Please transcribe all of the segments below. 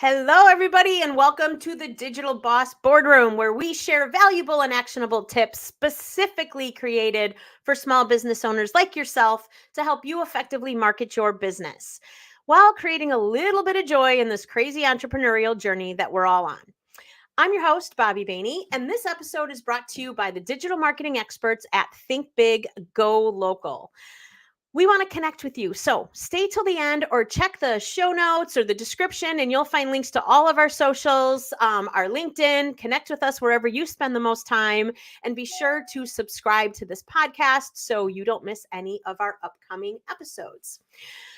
Hello, everybody, and welcome to the Digital Boss Boardroom, where we share valuable and actionable tips specifically created for small business owners like yourself to help you effectively market your business while creating a little bit of joy in this crazy entrepreneurial journey that we're all on. I'm your host, Bobbi Baehne, and this episode is brought to you by the digital marketing experts at Think Big, Go Local. We want to connect with you. So stay till the end or check the show notes or the description, and you'll find links to all of our socials, our LinkedIn. Connect with us wherever you spend the most time. And be sure to subscribe to this podcast so you don't miss any of our upcoming episodes.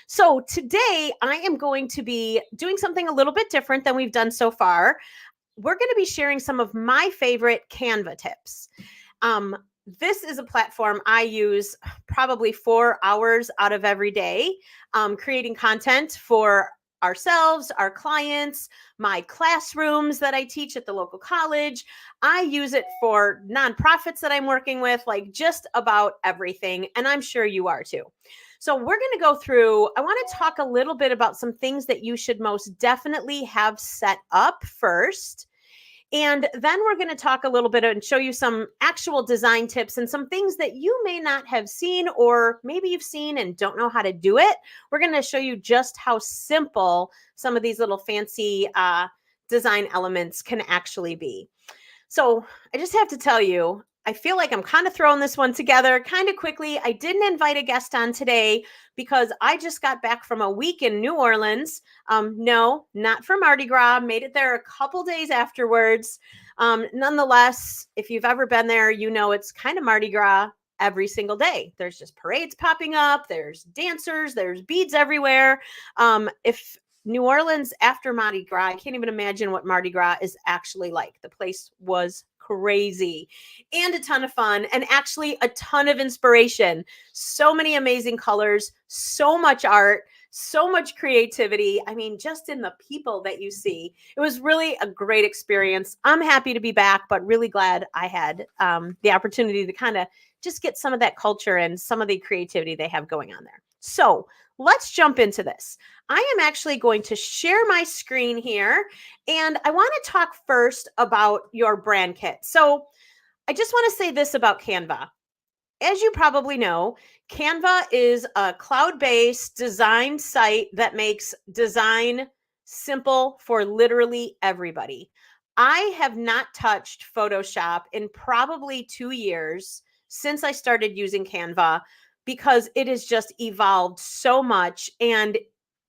So today I am going to be doing something a little bit different than we've done so far. We're going to be sharing some of my favorite Canva tips. This is a platform I use probably 4 hours out of every day, creating content for ourselves, our clients, my classrooms that I teach at the local college. I use it for nonprofits that I'm working with, like just about everything. And I'm sure you are too. So we're going to go through, I want to talk a little bit about some things that you should most definitely have set up first. And then we're going to talk a little bit and show you some actual design tips and some things that you may not have seen, or maybe you've seen and don't know how to do it. We're going to show you just how simple some of these little fancy design elements can actually be. So I just have to tell you, I feel like I'm kind of throwing this one together kind of quickly. I didn't invite a guest on today because I just got back from a week in New Orleans. No, not for Mardi Gras. Made it there a couple days afterwards. Nonetheless, if you've ever been there, you know it's kind of Mardi Gras every single day. There's just parades popping up. There's dancers. There's beads everywhere. If New Orleans after Mardi Gras, I can't even imagine what Mardi Gras is actually like. The place was crazy and a ton of fun, and actually a ton of inspiration. So many amazing colors, so much art, so much creativity. I mean, just in the people that you see, it was really a great experience. I'm happy to be back, but really glad I had the opportunity to kind of just get some of that culture and some of the creativity they have going on there. So let's jump into this. I am actually going to share my screen here, and I want to talk first about your brand kit. So I just want to say this about Canva. As you probably know, Canva is a cloud-based design site that makes design simple for literally everybody. I have not touched Photoshop in probably 2 years since I started using Canva, because it has just evolved so much. And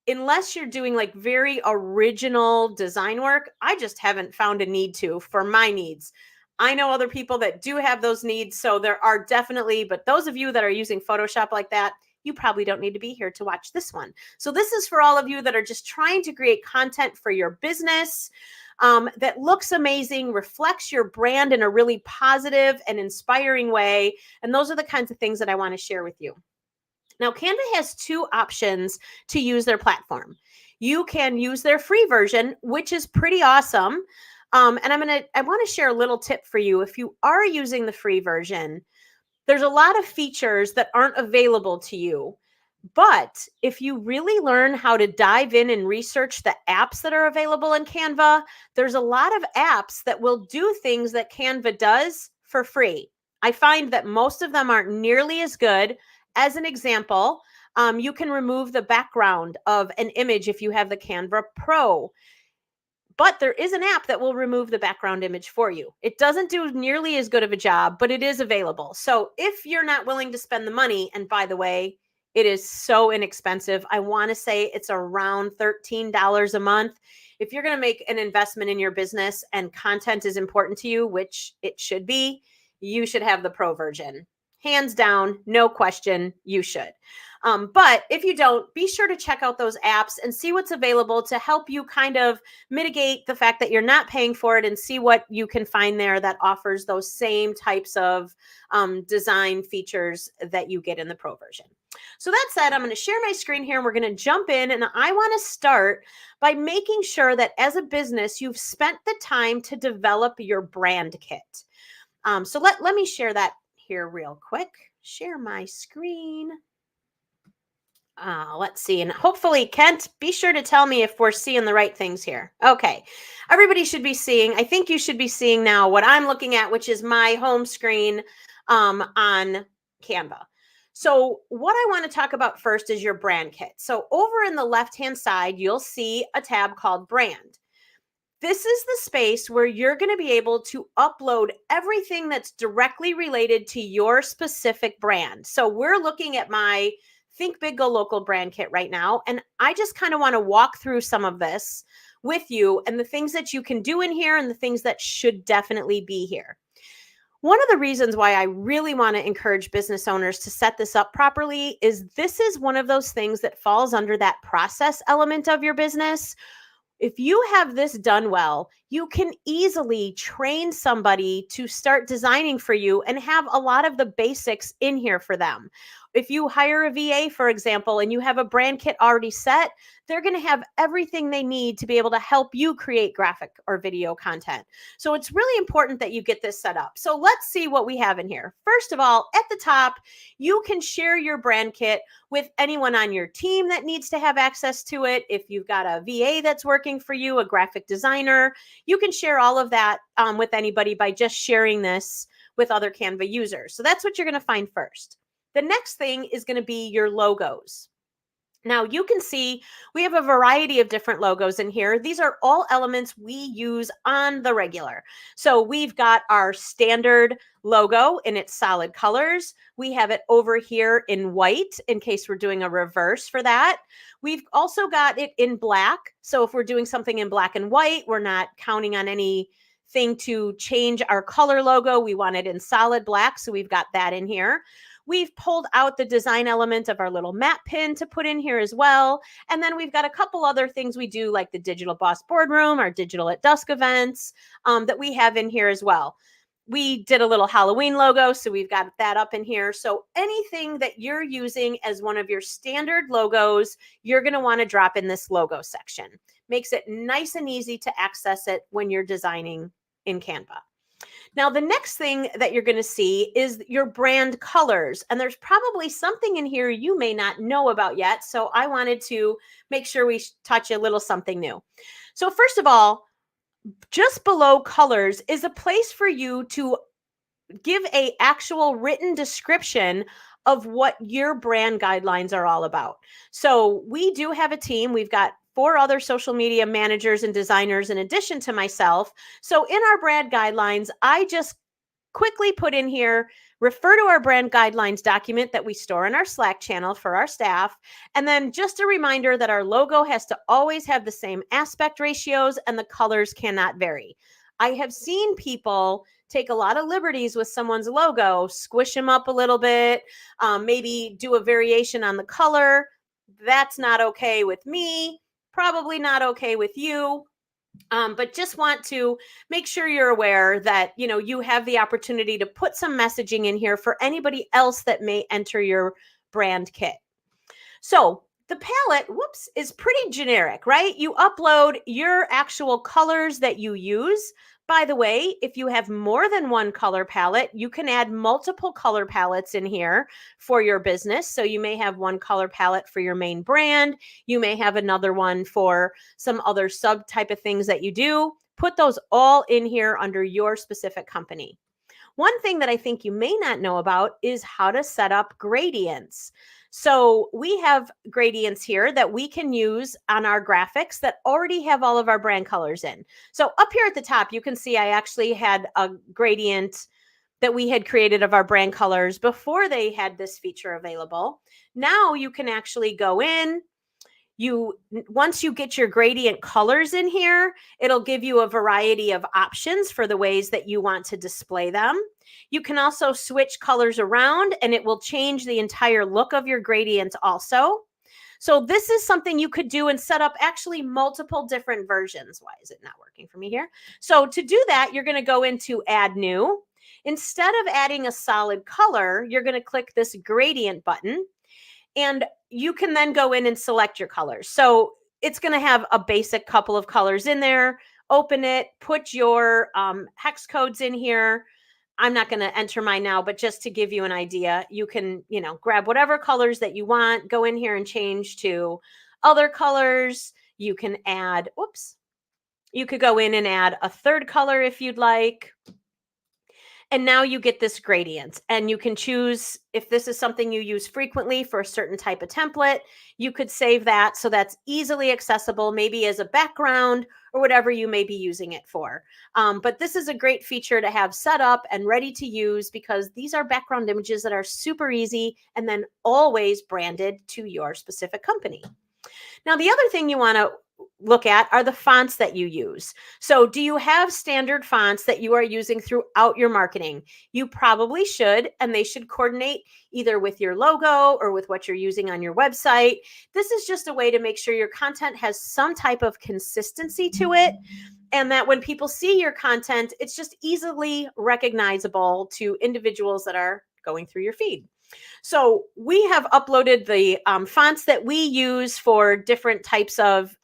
unless you're doing like very original design work, I just haven't found a need to for my needs. I know other people that do have those needs. So there are definitely, but those of you that are using Photoshop like that, you probably don't need to be here to watch this one. So this is for all of you that are just trying to create content for your business that looks amazing, reflects your brand in a really positive and inspiring way. And those are the kinds of things that I want to share with you. Now, Canva has 2 options to use their platform. You can use their free version, which is pretty awesome. And I want to share a little tip for you. If you are using the free version, there's a lot of features that aren't available to you. But if you really learn how to dive in and research the apps that are available in Canva, there's a lot of apps that will do things that Canva does for free. I find that most of them aren't nearly as good. As an example, you can remove the background of an image if you have the Canva Pro. But there is an app that will remove the background image for you. It doesn't do nearly as good of a job, but it is available. So if you're not willing to spend the money, and by the way, it is so inexpensive. I want to say it's around $13 a month. If you're going to make an investment in your business and content is important to you, which it should be, you should have the pro version. Hands down, no question, you should. But if you don't, be sure to check out those apps and see what's available to help you kind of mitigate the fact that you're not paying for it, and see what you can find there that offers those same types of design features that you get in the pro version. So that said, I'm going to share my screen here and we're going to jump in. And I want to start by making sure that as a business, you've spent the time to develop your brand kit. So let me share that here real quick. Share my screen. Let's see. And hopefully, Kent, be sure to tell me if we're seeing the right things here. Okay. Everybody should be seeing, I think you should be seeing now what I'm looking at, which is my home screen on Canva. So, what I want to talk about first is your brand kit. So, over in the left hand side, you'll see a tab called brand. This is the space where you're going to be able to upload everything that's directly related to your specific brand. So we're looking at my Think Big Go Local brand kit right now. And I just kind of want to walk through some of this with you and the things that you can do in here and the things that should definitely be here. One of the reasons why I really want to encourage business owners to set this up properly is this is one of those things that falls under that process element of your business. If you have this done well, you can easily train somebody to start designing for you and have a lot of the basics in here for them. If you hire a VA, for example, and you have a brand kit already set, they're going to have everything they need to be able to help you create graphic or video content. So it's really important that you get this set up. So let's see what we have in here. First of all, at the top, you can share your brand kit with anyone on your team that needs to have access to it. If you've got a VA that's working for you, a graphic designer, you can share all of that with anybody by just sharing this with other Canva users. So that's what you're going to find first. The next thing is going to be your logos. Now you can see we have a variety of different logos in here. These are all elements we use on the regular. So we've got our standard logo in its solid colors. We have it over here in white in case we're doing a reverse for that. We've also got it in black. So if we're doing something in black and white, we're not counting on anything to change our color logo. We want it in solid black. So we've got that in here. We've pulled out the design element of our little map pin to put in here as well. And then we've got a couple other things we do, like the Digital Boss Boardroom, our Digital at Dusk events that we have in here as well. We did a little Halloween logo, so we've got that up in here. So anything that you're using as one of your standard logos, you're going to want to drop in this logo section. Makes it nice and easy to access it when you're designing in Canva. Now, the next thing that you're going to see is your brand colors. And there's probably something in here you may not know about yet. So I wanted to make sure we taught you a little something new. So first of all, just below colors is a place for you to give an actual written description of what your brand guidelines are all about. So we do have a team. We've got 4 other social media managers and designers in addition to myself. So in our brand guidelines, I just quickly put in here, refer to our brand guidelines document that we store in our Slack channel for our staff. And then just a reminder that our logo has to always have the same aspect ratios and the colors cannot vary. I have seen people take a lot of liberties with someone's logo, squish them up a little bit, maybe do a variation on the color. That's not okay with me. Probably not okay with you, but just want to make sure you're aware that, you have the opportunity to put some messaging in here for anybody else that may enter your brand kit. So the palette, is pretty generic, right? You upload your actual colors that you use. By the way, if you have more than one color palette, you can add multiple color palettes in here for your business. So you may have one color palette for your main brand. You may have another one for some other sub type of things that you do. Put those all in here under your specific company. One thing that I think you may not know about is how to set up gradients. So we have gradients here that we can use on our graphics that already have all of our brand colors in. So up here at the top, you can see I actually had a gradient that we had created of our brand colors before they had this feature available. Now you can actually go in. Once you get your gradient colors in here, it'll give you a variety of options for the ways that you want to display them. You can also switch colors around and it will change the entire look of your gradients also. So this is something you could do and set up actually multiple different versions. Why is it not working for me here? So to do that, you're going to go into Add New. Instead of adding a solid color, you're going to click this gradient button. And you can then go in and select your colors. So it's going to have a basic couple of colors in there. Open it, put your hex codes in here. I'm not going to enter mine now, but just to give you an idea, you can, grab whatever colors that you want, go in here and change to other colors. You can add, you could go in and add a third color if you'd like. And now you get this gradient, and you can choose if this is something you use frequently for a certain type of template. You could save that so that's easily accessible, maybe as a background or whatever you may be using it for. But this is a great feature to have set up and ready to use, because these are background images that are super easy and then always branded to your specific company. Now, the other thing you want to look at are the fonts that you use. So do you have standard fonts that you are using throughout your marketing? You probably should, and they should coordinate either with your logo or with what you're using on your website. This is just a way to make sure your content has some type of consistency to it, and that when people see your content, it's just easily recognizable to individuals that are going through your feed. So we have uploaded the fonts that we use for different types of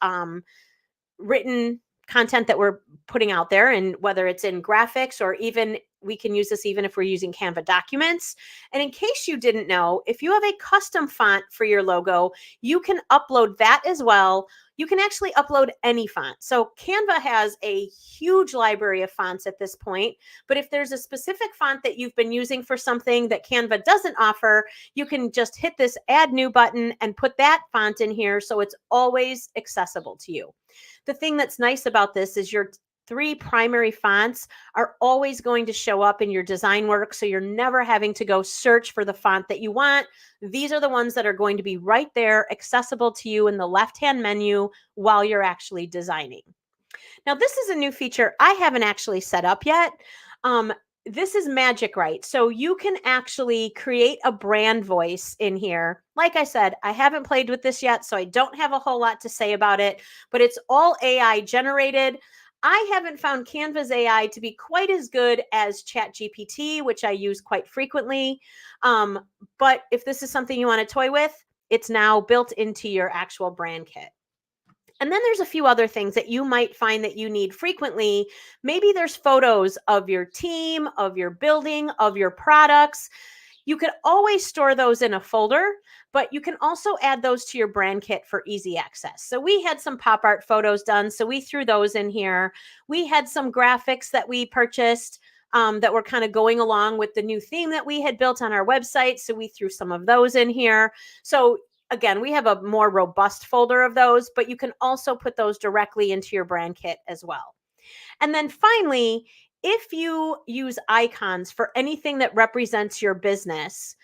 written content that we're putting out there, and whether it's in graphics, or even we can use this even if we're using Canva documents. And in case you didn't know, if you have a custom font for your logo, you can upload that as well. You can actually upload any font. So Canva has a huge library of fonts at this point, but if there's a specific font that you've been using for something that Canva doesn't offer, you can just hit this add new button and put that font in here, so it's always accessible to you. The thing that's nice about this is your 3 primary fonts are always going to show up in your design work, so you're never having to go search for the font that you want. These are the ones that are going to be right there, accessible to you in the left-hand menu while you're actually designing. Now, this is a new feature I haven't actually set up yet. This is magic, right? So you can actually create a brand voice in here. Like I said, I haven't played with this yet, so I don't have a whole lot to say about it, but it's all AI generated. I haven't found Canva's AI to be quite as good as ChatGPT, which I use quite frequently. But if this is something you want to toy with, it's now built into your actual brand kit. And then there's a few other things that you might find that you need frequently. Maybe there's photos of your team, of your building, of your products. You could always store those in a folder, but you can also add those to your brand kit for easy access. So we had some pop art photos done, so we threw those in here. We had some graphics that we purchased that were kind of going along with the new theme that we had built on our website, so we threw some of those in here. So again, we have a more robust folder of those, but you can also put those directly into your brand kit as well. And then finally, if you use icons for anything that represents your business,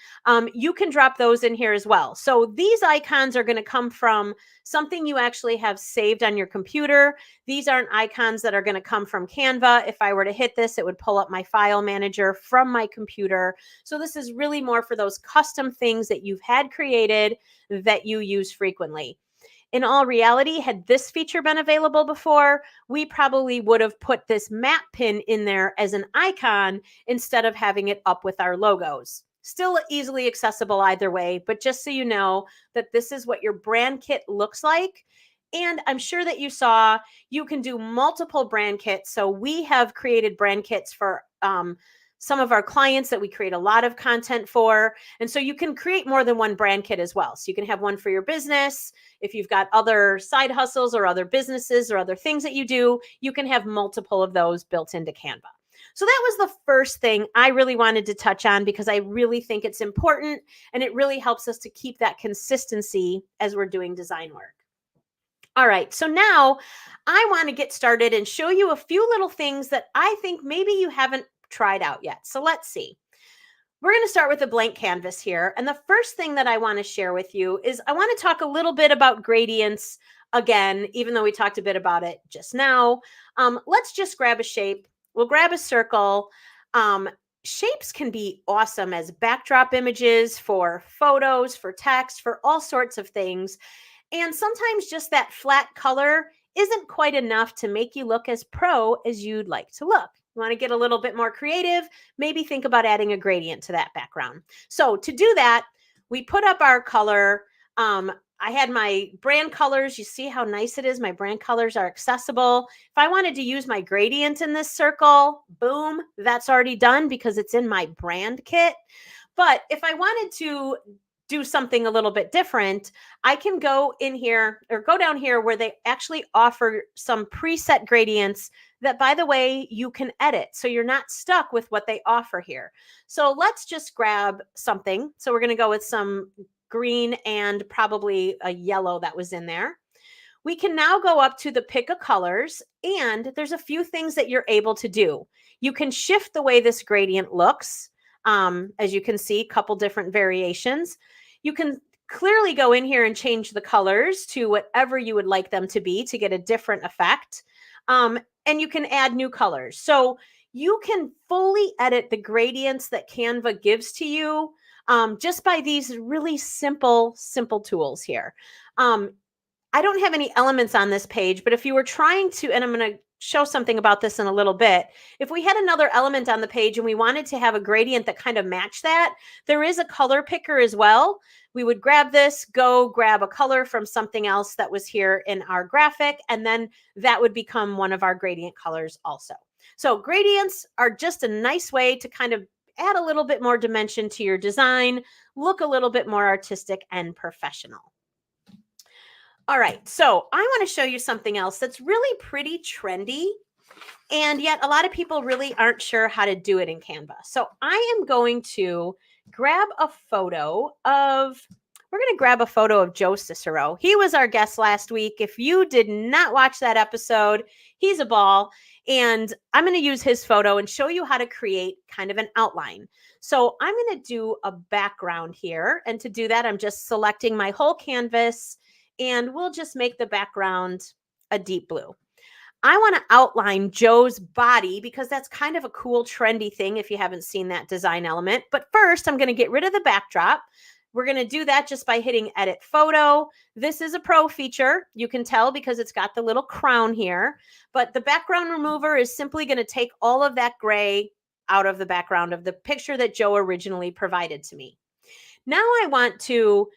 you can drop those in here as well. So these icons are going to come from something you actually have saved on your computer. These aren't icons that are going to come from Canva. If I were to hit this, it would pull up my file manager from my computer. So this is really more for those custom things that you've had created that you use frequently. In all reality, had this feature been available before, we probably would have put this map pin in there as an icon instead of having it up with our logos. Still easily accessible either way, but just so you know that this is what your brand kit looks like. And I'm sure that you saw you can do multiple brand kits. So we have created brand kits for some of our clients that we create a lot of content for. And so you can create more than one brand kit as well. So you can have one for your business. If you've got other side hustles or other businesses or other things that you do, you can have multiple of those built into Canva. So that was the first thing I really wanted to touch on, because I really think it's important and it really helps us to keep that consistency as we're doing design work. All right, so now I want to get started and show you a few little things that I think maybe you haven't tried out yet. So let's see. We're going to start with a blank canvas here. And the first thing that I want to share with you is I want to talk a little bit about gradients again, even though we talked a bit about it just now. Let's just grab a shape. We'll grab a circle. Shapes can be awesome as backdrop images for photos, for text, for all sorts of things. And sometimes just that flat color isn't quite enough to make you look as pro as you'd like to look. You want to get a little bit more creative, maybe think about adding a gradient to that background. So to do that, we put up our color. I had my brand colors. You see how nice it is? My brand colors are accessible. If I wanted to use my gradient in this circle, boom, that's already done because it's in my brand kit. But if I wanted to do something a little bit different, I can go in here or go down here where they actually offer some preset gradients that, by the way, you can edit. So you're not stuck with what they offer here. So let's just grab something. So we're going to go with some green and probably a yellow that was in there. We can now go up to the pick of colors, and there's a few things that you're able to do. You can shift the way this gradient looks. As you can see, a couple different variations. You can clearly go in here and change the colors to whatever you would like them to be to get a different effect. And you can add new colors. So you can fully edit the gradients that Canva gives to you just by these really simple tools here. I don't have any elements on this page, but if you were trying to, and I'm going to show something about this in a little bit, if we had another element on the page and we wanted to have a gradient that kind of matched that, there is a color picker as well. We would grab this, go grab a color from something else that was here in our graphic, and then that would become one of our gradient colors also. So gradients are just a nice way to kind of add a little bit more dimension to your design, look a little bit more artistic and professional. All right, so I want to show you something else that's really pretty trendy, and yet a lot of people really aren't sure how to do it in Canva. So I am going to grab a photo of, we're going to grab a photo of Joe Cicero. He was our guest last week. If you did not watch that episode, he's a ball. And I'm going to use his photo and show you how to create kind of an outline. So I'm going to do a background here. And to do that, I'm just selecting my whole canvas, and we'll just make the background a deep blue. I want to outline Joe's body because that's kind of a cool, trendy thing if you haven't seen that design element. But first, I'm going to get rid of the backdrop. We're going to do that just by hitting Edit Photo. This is a pro feature. You can tell because it's got the little crown here. But the background remover is simply going to take all of that gray out of the background of the picture that Joe originally provided to me. Now I want to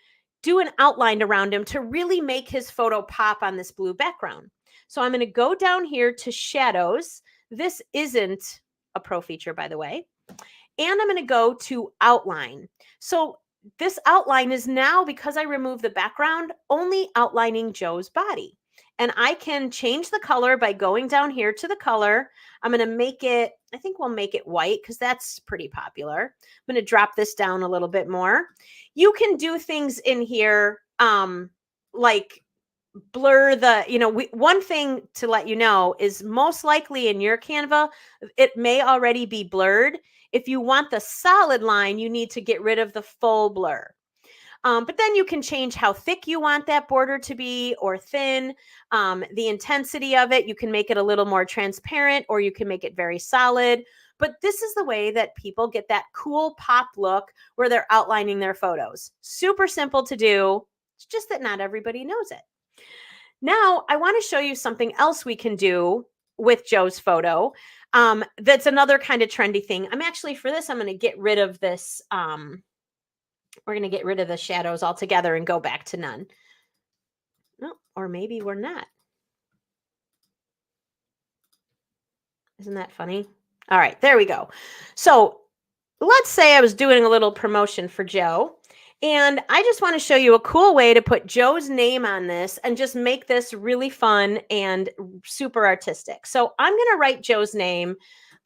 do an outline around him to really make his photo pop on this blue background. So I'm going to go down here to shadows. This isn't a pro feature, by the way. And I'm going to go to outline. So this outline is now, because I removed the background, only outlining Joe's body. And I can change the color by going down here to the color. I'm going to make it, I think we'll make it white because that's pretty popular. I'm going to drop this down a little bit more. You can do things in here like blur the, one thing to let you know is most likely in your Canva, it may already be blurred. If you want the solid line, you need to get rid of the full blur. But then you can change how thick you want that border to be or thin, the intensity of it. You can make it a little more transparent or you can make it very solid. But this is the way that people get that cool pop look where they're outlining their photos. Super simple to do. It's just that not everybody knows it. Now, I want to show you something else we can do with Joe's photo. That's another kind of trendy thing. For this, I'm going to get rid of this. We're going to get rid of the shadows altogether and go back to none. No, or maybe we're not. Isn't that funny? All right, there we go. So let's say I was doing a little promotion for Joe, and I just want to show you a cool way to put Joe's name on this and just make this really fun and super artistic. So I'm going to write Joe's name.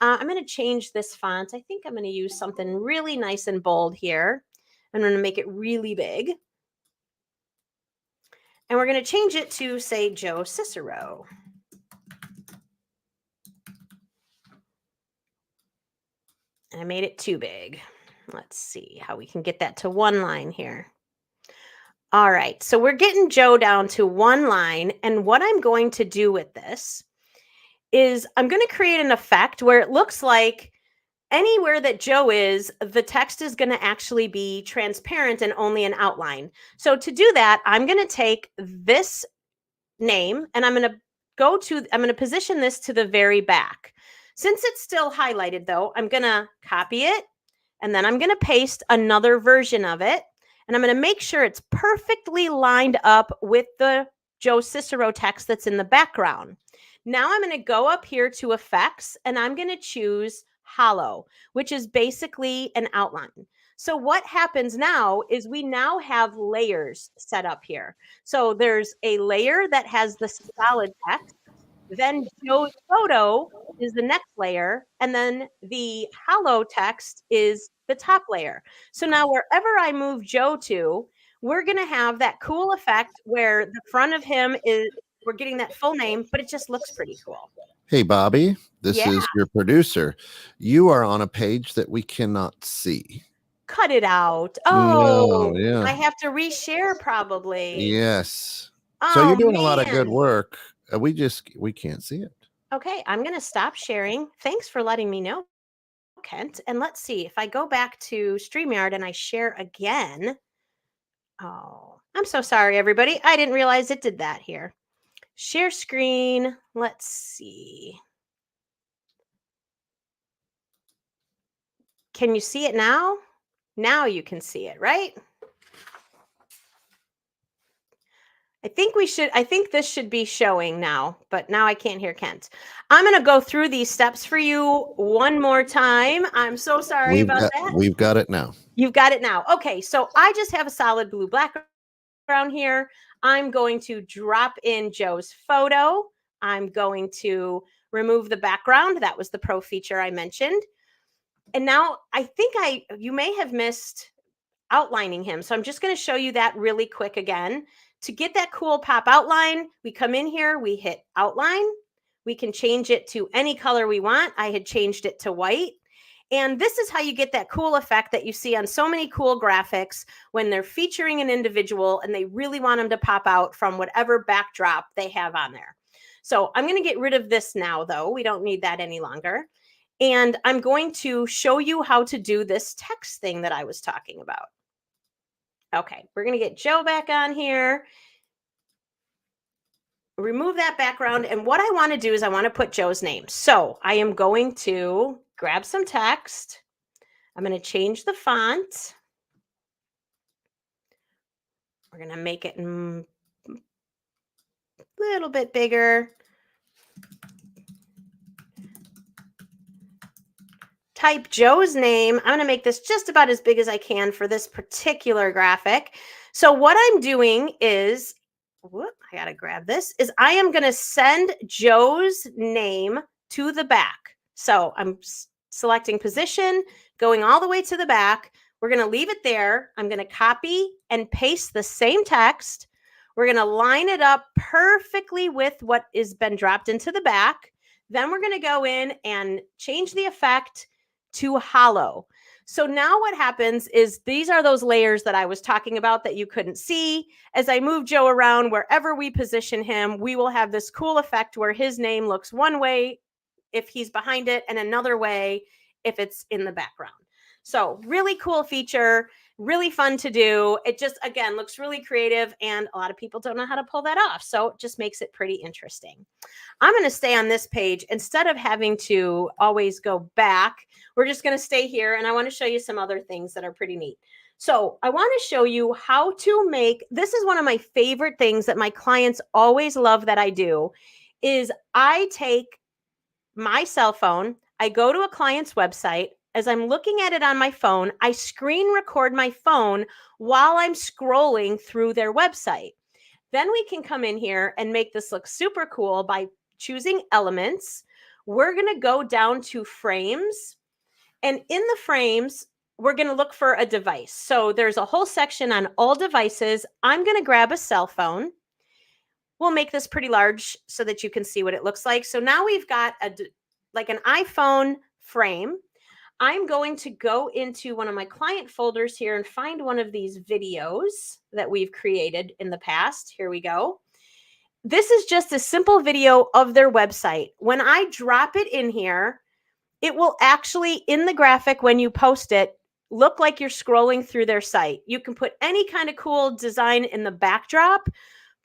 I'm going to change this font. I think I'm going to use something really nice and bold here. I'm going to make it really big. And we're going to change it to, say, Joe Cicero. And I made it too big. Let's see how we can get that to one line here. All right, so we're getting Joe down to one line. And what I'm going to do with this is I'm going to create an effect where it looks like anywhere that Joe is, the text is going to actually be transparent and only an outline. So to do that, I'm going to take this name and I'm going to position this to the very back. Since it's still highlighted though, I'm going to copy it and then I'm going to paste another version of it. And I'm going to make sure it's perfectly lined up with the Joe Cicero text that's in the background. Now I'm going to go up here to effects and I'm going to choose hollow, which is basically an outline. So what happens now is we now have layers set up here. So there's a layer that has the solid text. Then Joe's photo is the next layer. And then the hollow text is the top layer. So now wherever I move Joe to, we're going to have that cool effect where the front of him is, we're getting that full name, but it just looks pretty cool. Hey, Bobbi, this Yeah. is your producer. You are on a page that we cannot see. Cut it out. No, Oh, yeah. I have to reshare probably. Yes. So Oh, you're doing a lot of good man. work. We can't see it. Okay, I'm going to stop sharing. Thanks for letting me know, Kent. And let's see if I go back to StreamYard and I share again. Oh, I'm so sorry, everybody. I didn't realize it did that here. Share screen. Let's see. Can you see it now? Now you can see it, right? I think this should be showing now, but now I can't hear Kent. I'm going to go through these steps for you one more time. I'm so sorry about that. We've got it now. You've got it now. Okay, so I just have a solid blue background here. I'm going to drop in Joe's photo. I'm going to remove the background. That was the pro feature I mentioned. And now I think you may have missed outlining him. So I'm just going to show you that really quick again. To get that cool pop outline, we come in here, we hit outline. We can change it to any color we want. I had changed it to white. And this is how you get that cool effect that you see on so many cool graphics when they're featuring an individual and they really want them to pop out from whatever backdrop they have on there. So I'm going to get rid of this now, though. We don't need that any longer. And I'm going to show you how to do this text thing that I was talking about. Okay, we're going to get Joe back on here. Remove that background. And what I want to do is I want to put Joe's name. So I am going to grab some text. I'm going to change the font. We're going to make it a little bit bigger. Type Joe's name. I'm going to make this just about as big as I can for this particular graphic. So what I'm doing is, I got to grab this, is I am going to send Joe's name to the back. So I'm selecting position, going all the way to the back. We're going to leave it there. I'm going to copy and paste the same text. We're going to line it up perfectly with what has been dropped into the back. Then we're going to go in and change the effect to hollow. So now what happens is these are those layers that I was talking about that you couldn't see. As I move Joe around, wherever we position him, we will have this cool effect where his name looks one way if he's behind it and another way if it's in the background. So really cool feature, really fun to do. It just, again, looks really creative and a lot of people don't know how to pull that off. So it just makes it pretty interesting. I'm going to stay on this page instead of having to always go back. We're just going to stay here and I want to show you some other things that are pretty neat. So I want to show you how to make, this is one of my favorite things that my clients always love that I do, is I take my cell phone, I go to a client's website. As I'm looking at it on my phone, I screen record my phone while I'm scrolling through their website. Then we can come in here and make this look super cool by choosing elements. We're going to go down to frames. And in the frames, we're going to look for a device. So there's a whole section on all devices. I'm going to grab a cell phone. We'll make this pretty large so that you can see what it looks like. So now we've got like an iPhone frame. I'm going to go into one of my client folders here and find one of these videos that we've created in the past. Here we go. This is just a simple video of their website. When I drop it in here, it will actually, in the graphic, when you post it, look like you're scrolling through their site. You can put any kind of cool design in the backdrop,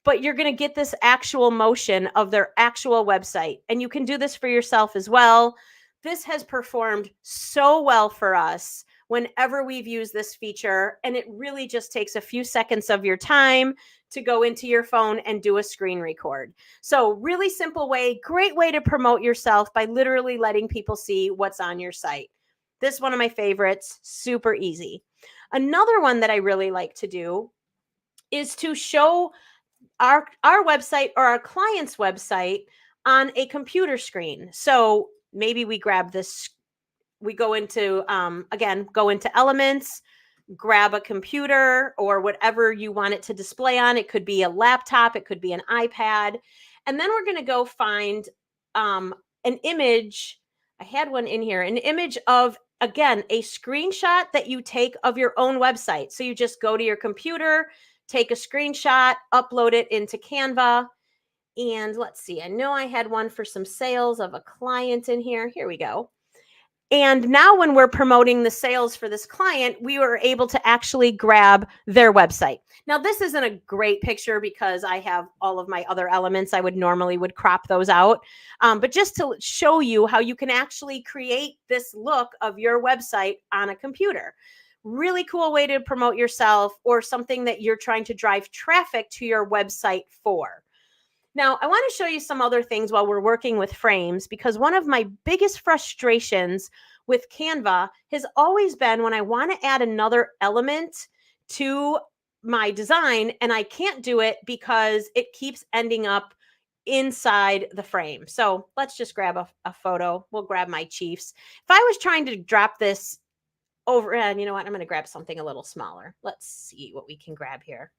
but you're going to get this actual motion of their actual website. And you can do this for yourself as well. This has performed so well for us whenever we've used this feature. And it really just takes a few seconds of your time to go into your phone and do a screen record. So really simple way, great way to promote yourself by literally letting people see what's on your site. This is one of my favorites, super easy. Another one that I really like to do is to show our website or our client's website on a computer screen. So maybe we grab this, we go into, again, go into Elements, grab a computer or whatever you want it to display on. It could be a laptop, it could be an iPad. And then we're going to go find an image. I had one in here, an image of, again, a screenshot that you take of your own website. So you just go to your computer, take a screenshot, upload it into Canva. And let's see, I know I had one for some sales of a client in here. Here we go. And now when we're promoting the sales for this client, we were able to actually grab their website. Now, this isn't a great picture because I have all of my other elements. I would normally crop those out. But just to show you how you can actually create this look of your website on a computer. Really cool way to promote yourself or something that you're trying to drive traffic to your website for. Now, I want to show you some other things while we're working with frames, because one of my biggest frustrations with Canva has always been when I want to add another element to my design and I can't do it because it keeps ending up inside the frame. So let's just grab a photo. We'll grab my Chiefs. If I was trying to drop this over, and you know what, I'm going to grab something a little smaller. Let's see what we can grab here.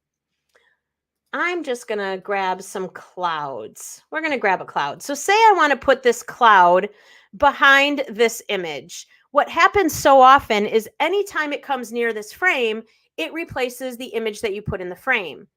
I'm just going to grab some clouds. We're going to grab a cloud. So say I want to put this cloud behind this image. What happens so often is anytime it comes near this frame, it replaces the image that you put in the frame.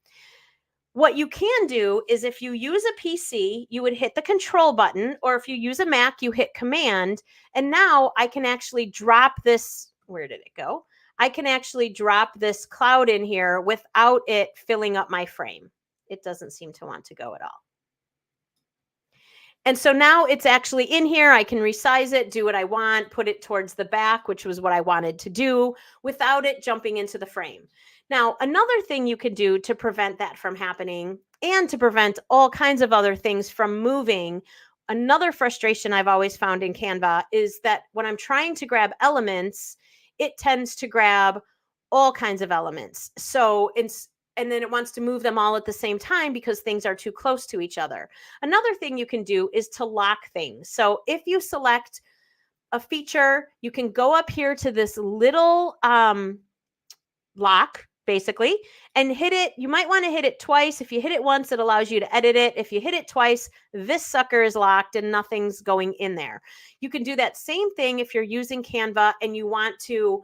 What you can do is if you use a PC, you would hit the control button, or if you use a Mac, you hit command. And now I can actually drop this. Where did it go? I can actually drop this cloud in here without it filling up my frame. It doesn't seem to want to go at all. And so now it's actually in here. I can resize it, do what I want, put it towards the back, which was what I wanted to do without it jumping into the frame. Now, another thing you can do to prevent that from happening and to prevent all kinds of other things from moving, another frustration I've always found in Canva is that when I'm trying to grab elements, it tends to grab all kinds of elements. So and then it wants to move them all at the same time because things are too close to each other. Another thing you can do is to lock things. So if you select a feature, you can go up here to this little lock, basically, and hit it. You might want to hit it twice. If you hit it once, it allows you to edit it. If you hit it twice, this sucker is locked and nothing's going in there. You can do that same thing if you're using Canva and you want to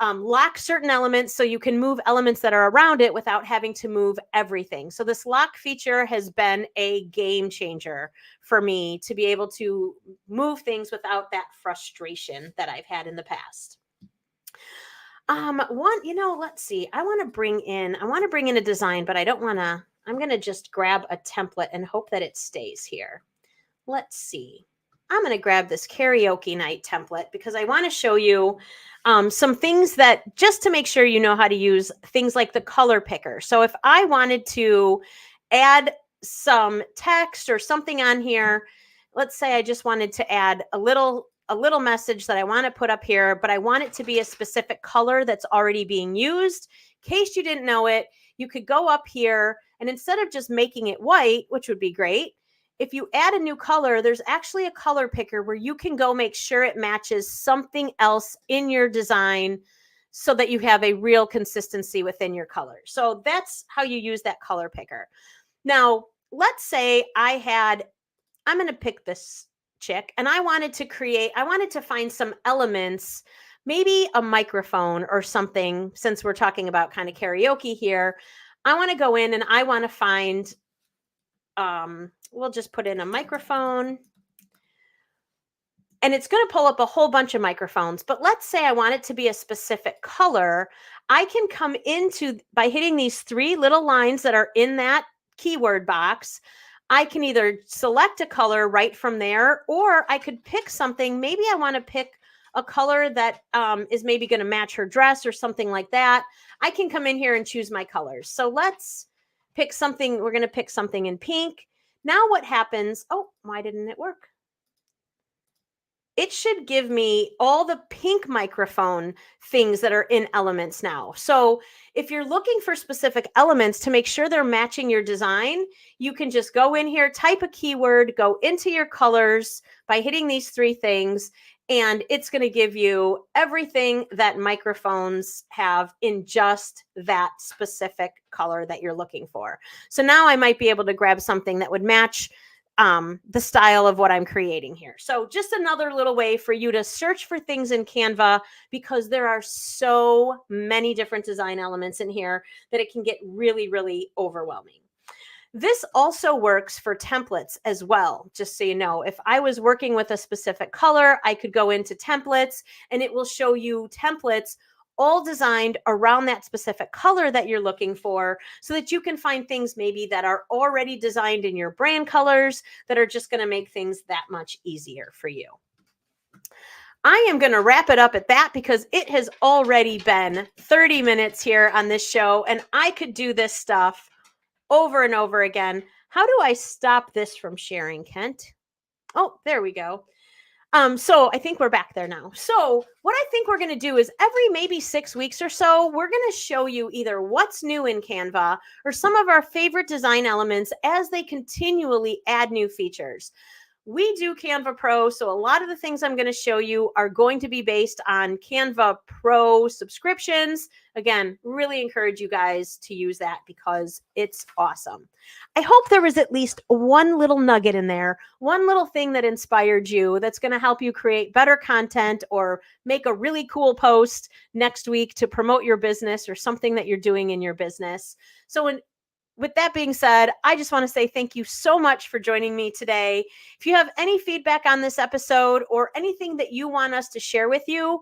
lock certain elements so you can move elements that are around it without having to move everything. So this lock feature has been a game changer for me to be able to move things without that frustration that I've had in the past. Let's see. I want to bring in a design, but I don't want to. I'm going to just grab a template and hope that it stays here. Let's see. I'm going to grab this karaoke night template because I want to show you some things that just to make sure you know how to use things like the color picker. So if I wanted to add some text or something on here, let's say I just wanted to add a little message that I want to put up here, but I want it to be a specific color that's already being used. In case you didn't know it, you could go up here and instead of just making it white, which would be great, if you add a new color, there's actually a color picker where you can go make sure it matches something else in your design so that you have a real consistency within your color. So that's how you use that color picker. Now, let's say I'm going to pick this chick and I wanted to find some elements, maybe a microphone or something, since we're talking about kind of karaoke here. I want to go in and I want to find, we'll just put in a microphone and it's going to pull up a whole bunch of microphones. But let's say I want it to be a specific color. I can come by hitting these three little lines that are in that keyword box. I can either select a color right from there, or I could pick something. Maybe I want to pick a color that is maybe going to match her dress or something like that, I can come in here and choose my colors. So let's pick something. We're going to pick something in pink. Now what happens? Oh, why didn't it work? It should give me all the pink microphone things that are in elements now. So if you're looking for specific elements to make sure they're matching your design, you can just go in here, type a keyword, go into your colors by hitting these three things, and it's going to give you everything that microphones have in just that specific color that you're looking for. So now I might be able to grab something that would match the style of what I'm creating here. So just another little way for you to search for things in Canva, because there are so many different design elements in here that it can get really, really overwhelming. This also works for templates as well. Just so you know, if I was working with a specific color, I could go into templates and it will show you templates all designed around that specific color that you're looking for, so that you can find things maybe that are already designed in your brand colors that are just going to make things that much easier for you. I am going to wrap it up at that because it has already been 30 minutes here on this show, and I could do this stuff over and over again. How do I stop this from sharing, Kent? Oh, there we go. So I think we're back there now. So what I think we're going to do is every maybe 6 weeks or so, we're going to show you either what's new in Canva or some of our favorite design elements as they continually add new features. We do Canva Pro, so a lot of the things I'm going to show you are going to be based on Canva Pro subscriptions. Again, really encourage you guys to use that because it's awesome. I hope there was at least one little nugget in there, one little thing that inspired you that's going to help you create better content or make a really cool post next week to promote your business or something that you're doing in your business. So with that being said, I just want to say thank you so much for joining me today. If you have any feedback on this episode or anything that you want us to share with you,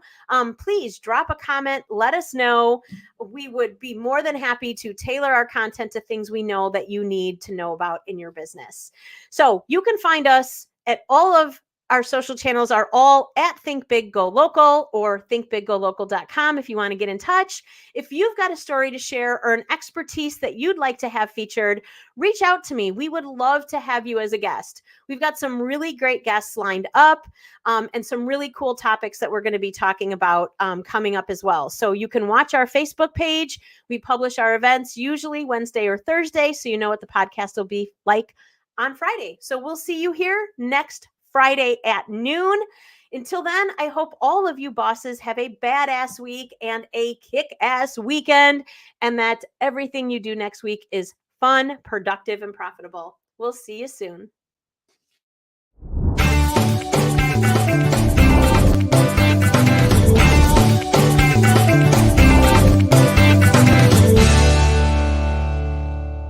please drop a comment. Let us know. We would be more than happy to tailor our content to things we know that you need to know about in your business. So you can find us at all of our social channels are all at Think Big Go Local or thinkbiggolocal.com if you want to get in touch. If you've got a story to share or an expertise that you'd like to have featured, reach out to me. We would love to have you as a guest. We've got some really great guests lined up and some really cool topics that we're going to be talking about coming up as well. So you can watch our Facebook page. We publish our events usually Wednesday or Thursday, so you know what the podcast will be like on Friday. So we'll see you here next Friday at noon. Until then, I hope all of you bosses have a badass week and a kick-ass weekend, and that everything you do next week is fun, productive, and profitable. We'll see you soon.